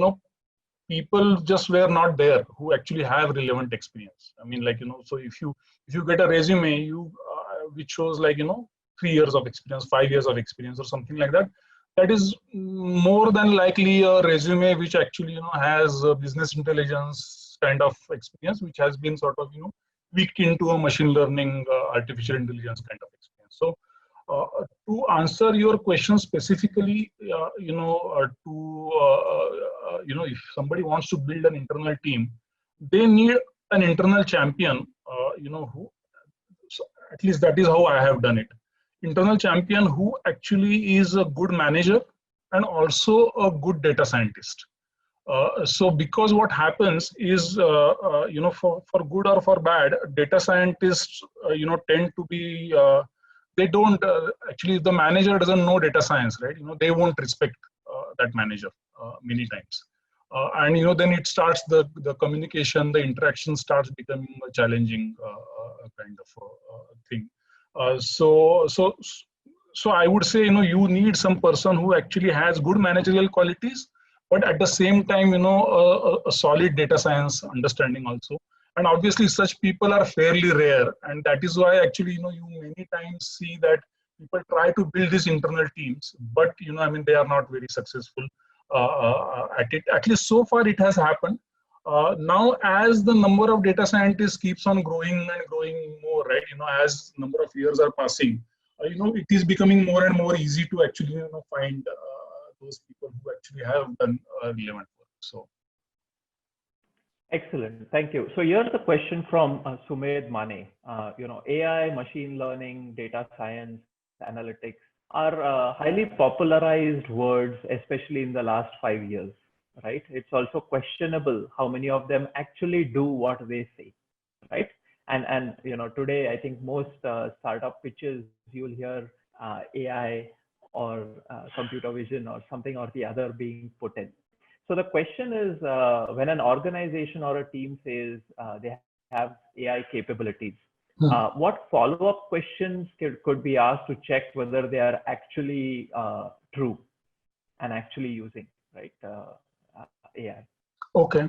S2: people just were not there who actually have relevant experience. I mean, like, so if you get a resume, which shows like, 3 years of experience, 5 years of experience or something like that, that is more than likely a resume which actually, has a business intelligence kind of experience, which has been sort of, tweaked into a machine learning, artificial intelligence kind of experience. So to answer your question specifically, if somebody wants to build an internal team, they need an internal champion, who, so at least that is how I have done it. Internal champion who actually is a good manager and also a good data scientist. So because what happens is, for good or for bad, data scientists, tend to be, they don't, actually the manager doesn't know data science, right? They won't respect that manager many times. And, then it starts, the communication, the interaction starts becoming a challenging kind of thing. So I would say, you need some person who actually has good managerial qualities, but at the same time, a solid data science understanding also. And obviously such people are fairly rare. And that is why actually, you many times see that people try to build these internal teams, but, they are not very successful at it. At least so far it has happened. Now, as the number of data scientists keeps on growing and growing more, right? As number of years are passing, it is becoming more and more easy to actually, find those people who actually have done relevant work. So,
S1: excellent, thank you. So here's a question from Sumed Mane. AI, machine learning, data science, analytics are highly popularized words, especially in the last 5 years. Right? It's also questionable how many of them actually do what they say, right? And today I think most startup pitches you'll hear AI or computer vision or something or the other being put in. So the question is, when an organization or a team says they have AI capabilities, what follow-up questions could be asked to check whether they are actually true and actually using, right? AI.
S2: Okay.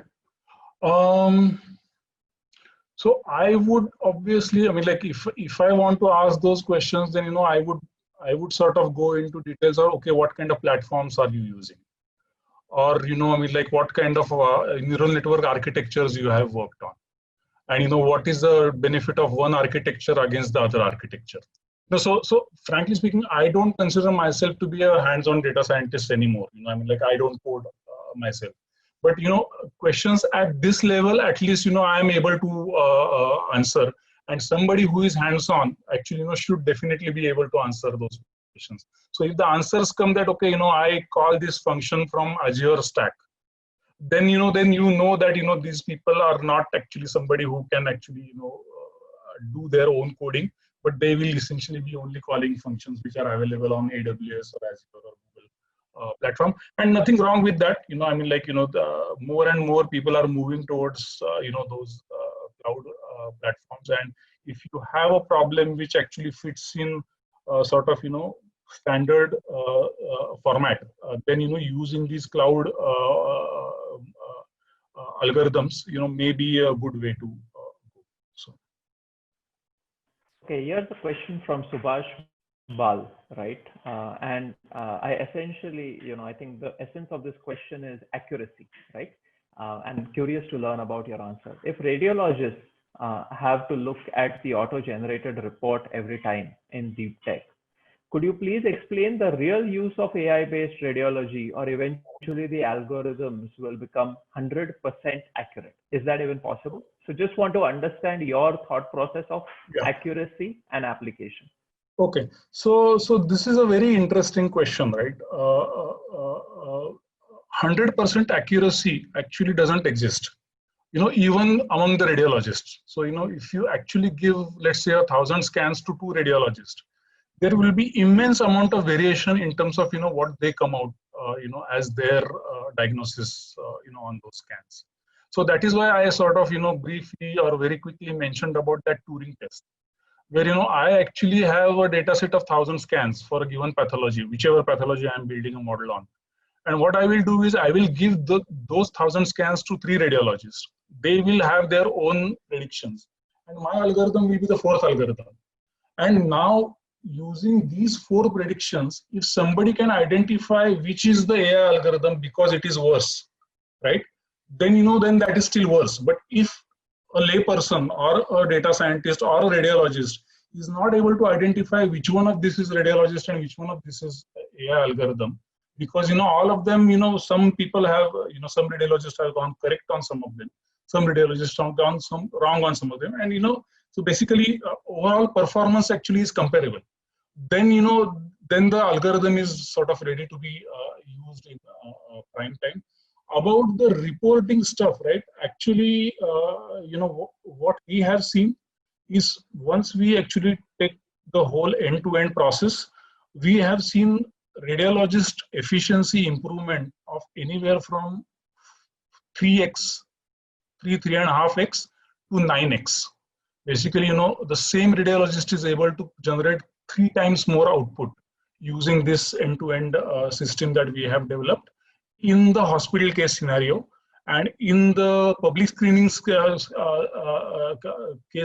S2: So I would obviously, like if I want to ask those questions, then I would sort of go into details of, okay, what kind of platforms are you using, or like what kind of neural network architectures you have worked on, and what is the benefit of one architecture against the other architecture. So frankly speaking, I don't consider myself to be a hands-on data scientist anymore. Like I don't code myself. But questions at this level, at least I am able to answer, and somebody who is hands-on actually should definitely be able to answer those questions. So if the answers come that, okay, I call this function from Azure Stack, then that these people are not actually somebody who can actually do their own coding, but they will essentially be only calling functions which are available on AWS or Azure or Google platform. And nothing wrong with that. The more and more people are moving towards those cloud platforms. And if you have a problem which actually fits in sort of standard format, then using these cloud algorithms may be a good way to go. So.
S1: Okay, here's a question from Subhash Bal, right? I essentially, I think the essence of this question is accuracy, right? And I'm curious to learn about your answer. If radiologists have to look at the auto-generated report every time in deep tech, could you please explain the real use of AI-based radiology, or eventually the algorithms will become 100% accurate? Is that even possible? So just want to understand your thought process of accuracy and application.
S2: Okay, so this is a very interesting question, right? 100% accuracy actually doesn't exist, even among the radiologists. So, if you actually give, let's say, 1,000 scans to 2 radiologists, there will be immense amount of variation in terms of, what they come out, as their diagnosis, on those scans. So that is why I sort of, briefly or very quickly mentioned about that Turing test. where I actually have a data set of 1,000 scans for a given pathology, whichever pathology I'm building a model on. And what I will do is I will give those 1,000 scans to 3 radiologists. They will have their own predictions, and my algorithm will be the fourth algorithm. And now, using these 4 predictions, if somebody can identify which is the AI algorithm because it is worse, right? Then then that is still worse. But if a layperson or a data scientist or a radiologist is not able to identify which one of this is radiologist and which one of this is AI algorithm, because all of them, some people have, some radiologists have gone correct on some of them, some radiologists have gone some wrong on some of them, and so basically overall performance actually is comparable. Then then the algorithm is sort of ready to be used in prime time. About the reporting stuff, right? Actually, what we have seen is once we actually take the whole end-to-end process, we have seen radiologist efficiency improvement of anywhere from 3x, 3.5x to 9x. Basically, the same radiologist is able to generate 3 times more output using this end-to-end system that we have developed in the hospital case scenario. And in the public screenings case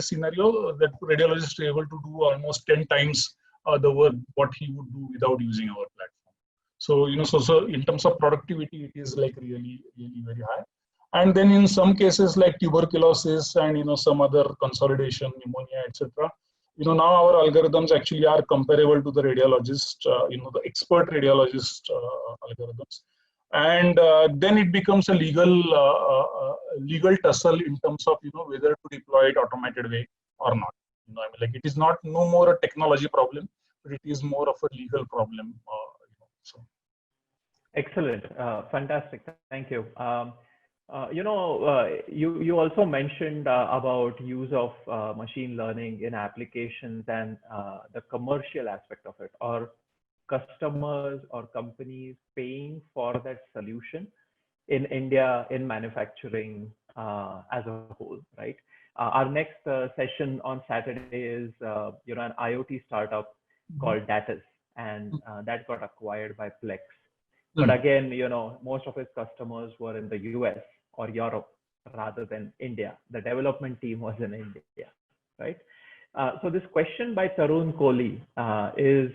S2: scenario, that radiologist is able to do almost 10 times the work what he would do without using our platform. So so in terms of productivity, it is like really very high. And then in some cases like tuberculosis and some other consolidation, pneumonia, etc. Now our algorithms actually are comparable to the radiologist, the expert radiologist algorithms. And then it becomes a legal tussle in terms of whether to deploy it automated way or not. Like it is not no more a technology problem, but it is more of a legal problem. So.
S1: Excellent, fantastic. Thank you. You also mentioned about use of machine learning in applications and the commercial aspect of it, or customers or companies paying for that solution in India in manufacturing as a whole, right? Our next session on Saturday is an IoT startup called Datus, and that got acquired by Plex. But again, most of its customers were in the US or Europe rather than India. The development team was in India, right? So this question by Tarun Kohli is,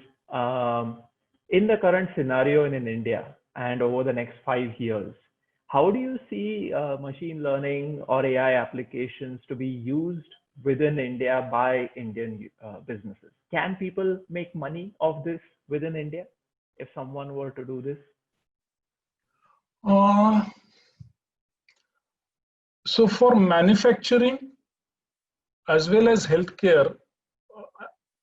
S1: in the current scenario in India and over the next 5 years, how do you see machine learning or AI applications to be used within India by Indian businesses? Can people make money of this within India if someone were to do this?
S2: So for manufacturing as well as healthcare,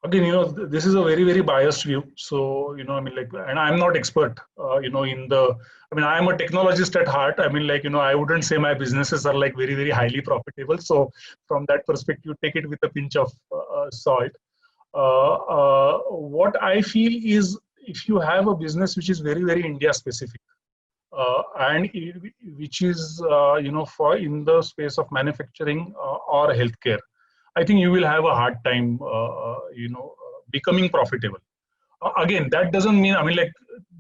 S2: again, this is a very biased view. So, and I'm not expert, I am a technologist at heart. I wouldn't say my businesses are like very highly profitable. So from that perspective, take it with a pinch of salt. What I feel is if you have a business which is very India specific, and which is, for in the space of manufacturing or healthcare, I think you will have a hard time, becoming profitable. Again, that doesn't mean,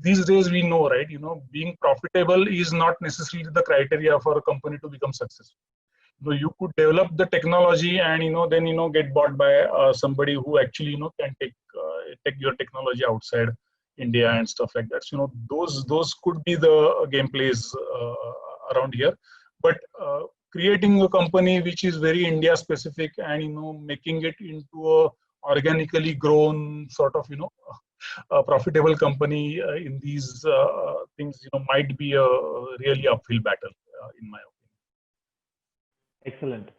S2: these days we know, right? Being profitable is not necessarily the criteria for a company to become successful. You could develop the technology and, then, get bought by somebody who actually, can take your technology outside India and stuff like that. So, those could be the gameplays around here. But creating a company which is very India specific and making it into a organically grown sort of a profitable company in these things might be a really uphill battle in my opinion.
S1: Excellent.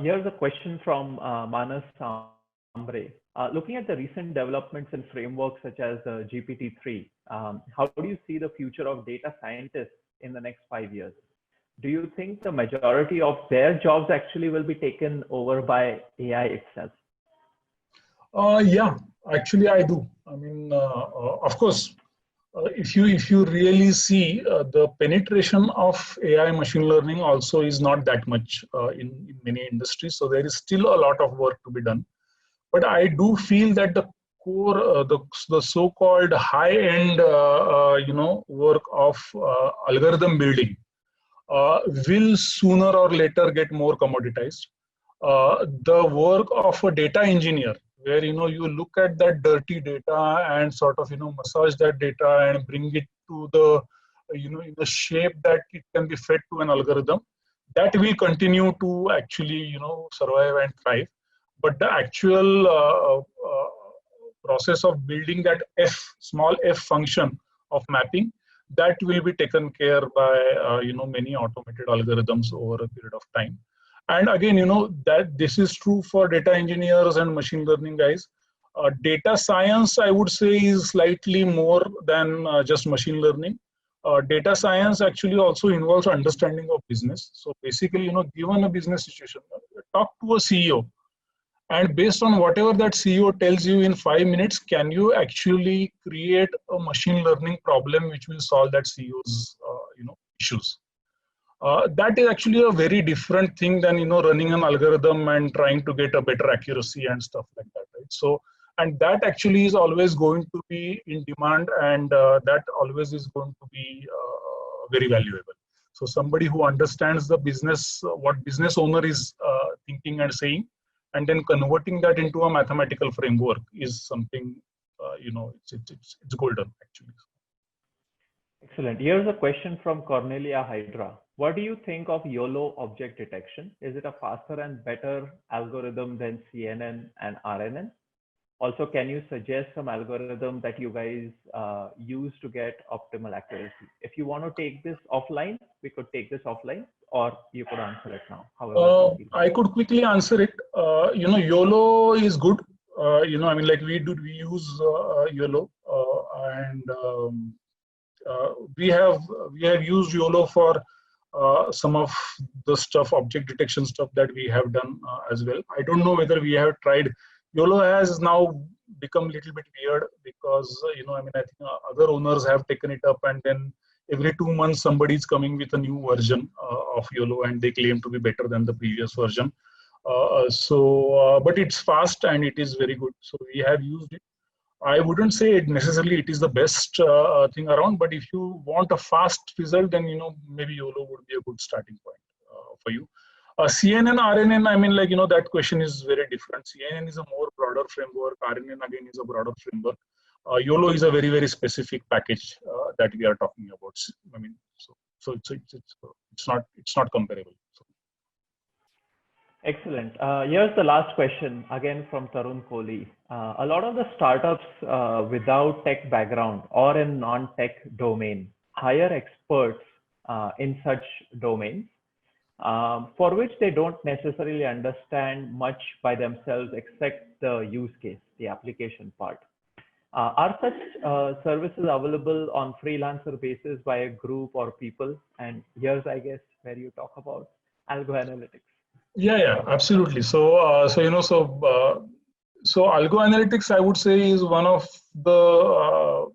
S1: Here's a question from Manas Sambre. Looking at the recent developments in frameworks such as GPT-3, how do you see the future of data scientists in the next 5 years? Do you think the majority of their jobs actually will be taken over by AI itself?
S2: Yeah, actually I do. Of course, if you really see the penetration of AI machine learning also is not that much in many industries. So there is still a lot of work to be done. But I do feel that the core, the so-called high-end, work of algorithm building will sooner or later get more commoditized. The work of a data engineer, where you look at that dirty data and sort of massage that data and bring it to the in the shape that it can be fed to an algorithm, that will continue to actually survive and thrive. But the actual process of building that small f function of mapping, that will be taken care by many automated algorithms over a period of time. And again, that this is true for data engineers and machine learning guys. Data science, I would say, is slightly more than just machine learning. Data science actually also involves understanding of business. So basically, given a business situation, talk to a CEO, and based on whatever that CEO tells you in 5 minutes, can you actually create a machine learning problem which will solve that CEO's issues? That is actually a very different thing than running an algorithm and trying to get a better accuracy and stuff like that, right? So, and that actually is always going to be in demand, and that always is going to be very valuable. So somebody who understands the business, what business owner is thinking and saying, and then converting that into a mathematical framework is something, it's golden actually.
S1: Excellent. Here's a question from Cornelia Hydra. What do you think of YOLO object detection? Is it a faster and better algorithm than CNN and RNN? Also, can you suggest some algorithm that you guys use to get optimal accuracy? If you want to take this offline, we could take this offline, or you could answer it now. However,
S2: I could quickly answer it. YOLO is good. Like we use YOLO, and we have used YOLO for some of the stuff, object detection stuff that we have done as well. I don't know whether we have tried. YOLO has now become a little bit weird because I think other owners have taken it up, and then every 2 months somebody is coming with a new version of YOLO, and they claim to be better than the previous version. But it's fast and it is very good. So we have used it. I wouldn't say necessarily it is the best thing around, but if you want a fast result, then maybe YOLO would be a good starting point for you. CNN, RNN, that question is very different. CNN is a more broader framework. RNN again is a broader framework. YOLO is a very, very specific package that we are talking about. So it's not comparable. So.
S1: Excellent. Here's the last question again from Tarun Kohli. A lot of the startups without tech background or in non-tech domain hire experts in such domains for which they don't necessarily understand much by themselves except the use case, the application part. Are such services available on freelancer basis by a group or people? And here's, I guess, where you talk about algo analytics.
S2: Yeah, absolutely. So algo analytics, I would say, is one of the,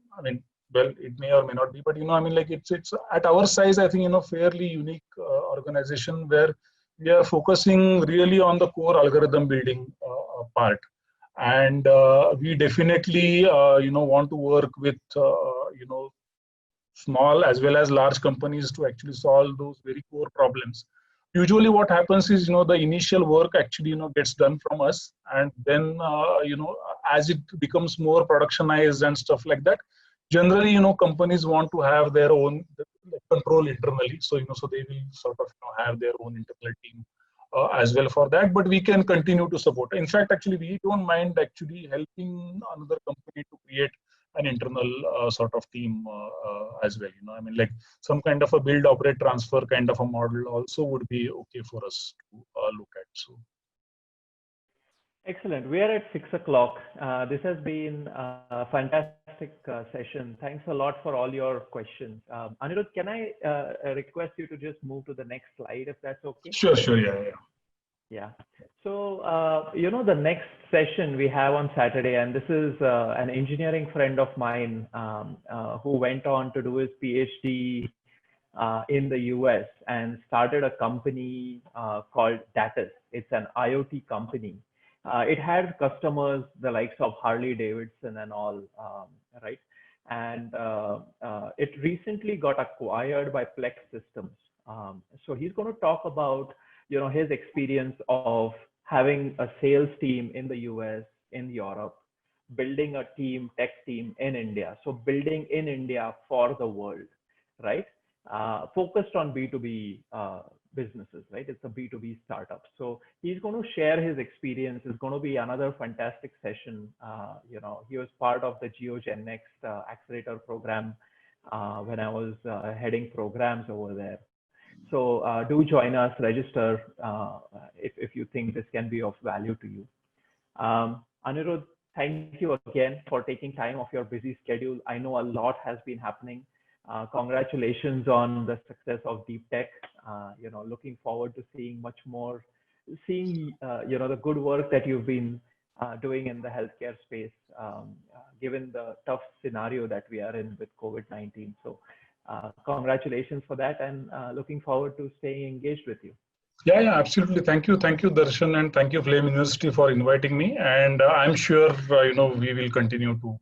S2: well, it may or may not be, but it's at our size, I think, fairly unique organization where we are focusing really on the core algorithm building part. And we definitely, want to work with, small as well as large companies to actually solve those very core problems. Usually what happens is, the initial work actually, gets done from us. And then, as it becomes more productionized and stuff like that, generally, companies want to have their own control internally. So, so they will sort of have their own internal team as well for that, but we can continue to support. In fact, actually, we don't mind actually helping another company to create an internal sort of team as well. Like some kind of a build, operate, transfer kind of a model also would be okay for us to look at. So.
S1: Excellent. We are at 6 o'clock. This has been a fantastic session. Thanks a lot for all your questions. Anirudh, can I request you to just move to the next slide if that's okay?
S2: Sure, yeah.
S1: Yeah. So, the next session we have on Saturday, and this is an engineering friend of mine who went on to do his PhD in the US and started a company called Datus. It's an IoT company. It had customers, the likes of Harley Davidson and all, right? And it recently got acquired by Plex Systems. So he's going to talk about, his experience of having a sales team in the US, in Europe, building a tech team in India. So building in India for the world, right? Focused on B2B businesses, right? It's a B2B startup. So he's going to share his experience. It's going to be another fantastic session. He was part of the GeoGen Next accelerator program when I was heading programs over there. So do join us, register if you think this can be of value to you. Anirudh, thank you again for taking time off your busy schedule. I know a lot has been happening. Congratulations on the success of Deep Tech. Looking forward to seeing much more, the good work that you've been doing in the healthcare space, given the tough scenario that we are in with COVID-19. So congratulations for that, and looking forward to staying engaged with you.
S2: Yeah, absolutely. Thank you, Darshan, and thank you, Flame University, for inviting me. And I'm sure we will continue to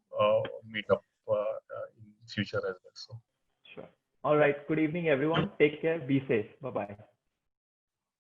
S2: meet up in future as well. So.
S1: Sure. All right. Good evening, everyone. Take care. Be safe. Bye-bye.